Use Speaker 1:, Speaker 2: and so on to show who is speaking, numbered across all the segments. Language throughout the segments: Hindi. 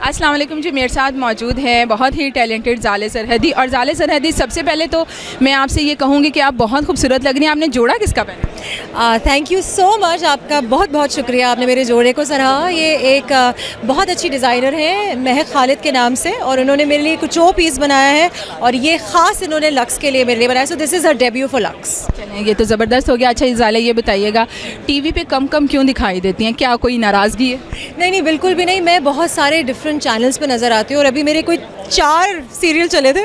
Speaker 1: अस्सलाम वालेकुम जी, मेरे साथ मौजूद हैं बहुत ही टैलेंटेड ज़ाले सरहदी। और ज़ाले सरहदी, सबसे पहले तो मैं आपसे ये कहूँगी कि आप बहुत खूबसूरत लग रही हैं। आपने जोड़ा किसका पहना?
Speaker 2: थैंक यू सो मच, आपका बहुत बहुत शुक्रिया, आपने मेरे जोड़े को सराहा। ये एक बहुत अच्छी डिज़ाइनर है महक खालिद के नाम से, और उन्होंने मेरे लिए कुछ पीस बनाया है, और ये ख़ास इन्होंने लक्स के लिए मेरे लिए बनाया। So this is a debut for lux.
Speaker 1: चलें, ये तो ज़बरदस्त हो गया। अच्छा ज़ाले, ये बताइएगा टीवी पे कम क्यों दिखाई देती हैं? क्या कोई नाराज़गी है?
Speaker 2: नहीं, बिल्कुल भी नहीं। मैं बहुत सारे डिफरेंट चैनल्स पे नज़र आती हूँ, और अभी मेरे कोई 4 सीरियल चले थे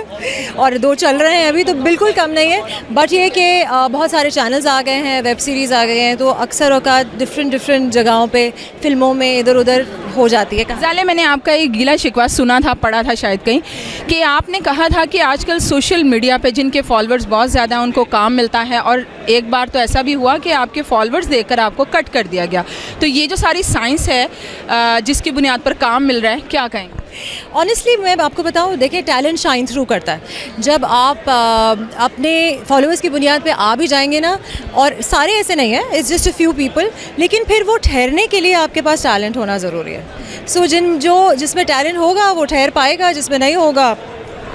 Speaker 2: और 2 चल रहे हैं अभी, तो बिल्कुल कम नहीं है। बट ये कि बहुत सारे चैनल्स आ गए हैं, वेब सीरीज़ आ गए हैं, तो अक्सर औकात डिफरेंट जगहों पे फिल्मों में इधर उधर हो जाती है।
Speaker 1: ज़ाले, मैंने आपका एक गीला शिकवा सुना था, पढ़ा था शायद कहीं, कि आपने कहा था कि आजकल सोशल मीडिया पे जिनके फॉलोअर्स बहुत ज़्यादा हैं उनको काम मिलता है, और एक बार तो ऐसा भी हुआ कि आपके फॉलोअर्स देखकर आपको कट कर दिया गया। तो ये जो सारी साइंस है जिसकी बुनियाद पर काम मिल रहा है, क्या कहेंगे?
Speaker 2: ऑनेस्टली मैं आपको बताऊं, देखिए टैलेंट शाइन थ्रू करता है। जब आप अपने फॉलोअर्स की बुनियाद पे आ भी जाएंगे ना, और सारे ऐसे नहीं हैं, it's just a few people, लेकिन फिर वो ठहरने के लिए आपके पास टैलेंट होना ज़रूरी है। सो जिसमें टैलेंट होगा वो ठहर पाएगा, जिसमें नहीं होगा।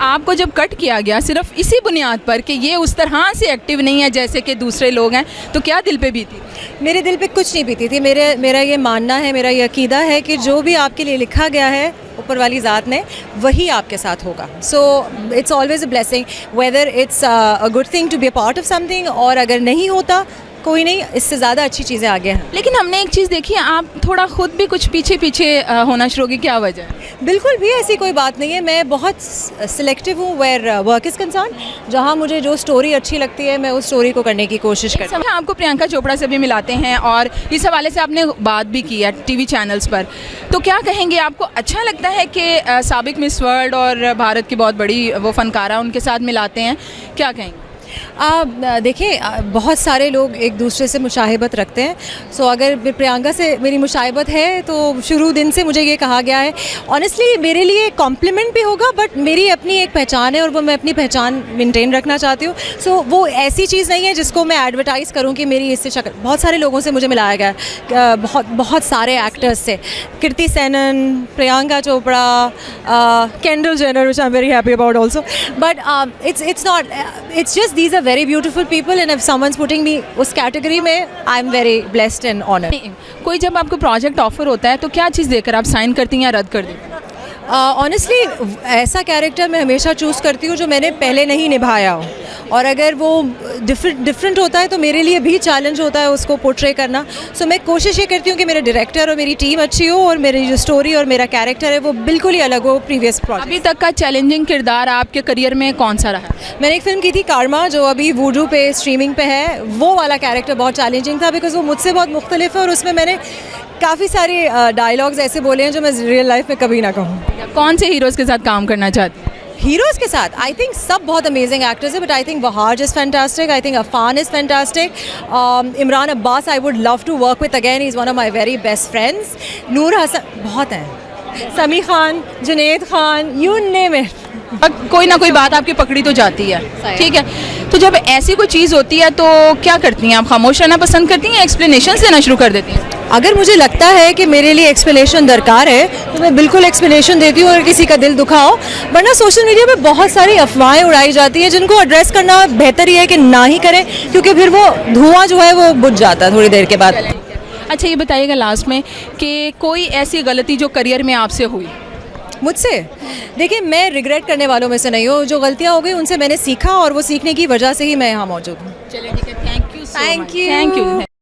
Speaker 1: आपको जब कट किया गया सिर्फ इसी बुनियाद पर कि ये उस तरह से एक्टिव नहीं है जैसे कि दूसरे लोग हैं, तो क्या दिल पे बीती?
Speaker 2: मेरे दिल पे कुछ नहीं बीती थी। मेरा ये मानना है, मेरा ये अकीदा है कि जो भी आपके लिए लिखा गया है ऊपर वाली ज़ात ने, वही आपके साथ होगा। So it's always a blessing, whether it's a good thing to be a part of something, और अगर नहीं होता कोई नहीं, इससे ज़्यादा अच्छी चीज़ें आगे हैं।
Speaker 1: लेकिन हमने एक चीज़ देखी है, आप थोड़ा खुद भी कुछ पीछे होना शुरू हो गई, क्या वजह है?
Speaker 2: बिल्कुल भी ऐसी कोई बात नहीं है। मैं बहुत सिलेक्टिव हूँ वेयर वर्क इज़ कंसर्न। जहाँ मुझे जो स्टोरी अच्छी लगती है, मैं उस स्टोरी को करने की कोशिश करती हूँ।
Speaker 1: आपको प्रियंका चोपड़ा से भी मिलाते हैं, और इस हवाले से आपने बात भी की है टीवी चैनल्स पर, तो क्या कहेंगे? आपको अच्छा लगता है कि साबिक मिस वर्ल्ड और भारत की बहुत बड़ी वो फनकारा उनके साथ मिलाते हैं, क्या कहेंगे?
Speaker 2: देखिए, बहुत सारे लोग एक दूसरे से मुशाहिबत रखते हैं। सो अगर प्रियंका से मेरी मुशाहिबत है, तो शुरू दिन से मुझे ये कहा गया है। ऑनेस्टली मेरे लिए कॉम्प्लीमेंट भी होगा, बट मेरी अपनी एक पहचान है, और वो मैं अपनी पहचान मेंटेन रखना चाहती हूँ। सो वो ऐसी चीज़ नहीं है जिसको मैं एडवर्टाइज़ करूँ कि मेरी इससे शक्ल। बहुत सारे लोगों से मुझे मिलाया गया है, बहुत सारे एक्टर्स से, Kriti Sanon, Priyanka Chopra, Kendall Jenner, which I am very happy about also. But it's just these are very beautiful people, and if someone's putting me उस कैटेगरी में, I am very blessed and honored।
Speaker 1: कोई जब आपको प्रोजेक्ट ऑफर होता है तो क्या चीज़ देकर आप साइन करती हैं या रद्द कर देती हैं?
Speaker 2: ऑनेस्टली ऐसा कैरेक्टर मैं हमेशा चूज़ करती हूँ जो मैंने पहले नहीं निभाया हो, और अगर वो डिफरेंट होता है तो मेरे लिए भी चैलेंज होता है उसको पोर्ट्रे करना। सो मैं कोशिश ये करती हूँ कि मेरे डायरेक्टर और मेरी टीम अच्छी हो, और मेरी जो स्टोरी और मेरा कैरेक्टर है वो बिल्कुल ही अलग हो प्रीवियस प्रोजेक्ट।
Speaker 1: अभी तक का चैलेंजिंग किरदार आपके करियर में कौन सा रहा?
Speaker 2: मैंने एक फ़िल्म की थी कारमा, जो अभी वूडू पे स्ट्रीमिंग पे है। वो वाला कैरेक्टर बहुत चैलेंजिंग था, बिकॉज वो मुझसे बहुत मुख्तलिफ है, और उसमें मैंने काफ़ी सारे डायलॉग्स ऐसे बोले हैं जो मैं रियल लाइफ में कभी ना कहूँ।
Speaker 1: कौन से हीरोज़ के साथ काम करना चाहती हैं?
Speaker 2: हीरोज़ के साथ आई थिंक सब बहुत अमेजिंग एक्टर्स है, but I think Wahaj is fantastic, I think Affan is fantastic, Imran Abbas I would love to work with again, he is one of my very best friends, Noor Hasan, बहुत हैं, Sami Khan, Junaid Khan, you name it.
Speaker 1: कोई ना कोई बात आपकी पकड़ी तो जाती है, ठीक है? तो जब ऐसी कोई चीज़ होती है तो क्या करती हैं आप? खामोश रहना पसंद करती हैं या एक्सप्लेनेशन देना शुरू कर देती हैं?
Speaker 2: अगर मुझे लगता है कि मेरे लिए एक्सप्लेनेशन दरकार है तो मैं बिल्कुल एक्सप्लेनेशन देती हूँ, अगर किसी का दिल दुखा हो। वरना सोशल मीडिया पे बहुत सारी अफवाहें उड़ाई जाती हैं जिनको एड्रेस करना बेहतर ही है कि ना ही करें, क्योंकि फिर वो धुआं जो है वो बुझ जाता है थोड़ी देर के बाद।
Speaker 1: अच्छा, ये बताइएगा लास्ट में कि कोई ऐसी गलती जो करियर में आपसे हुई?
Speaker 2: मुझसे देखिए, मैं रिग्रेट करने वालों में से नहीं हूँ। जो गलतियाँ हो गई उनसे मैंने सीखा, और वो सीखने की वजह से ही मैं यहाँ मौजूद हूँ।
Speaker 1: चलिए ठीक है, थैंक यू।
Speaker 2: Thank you.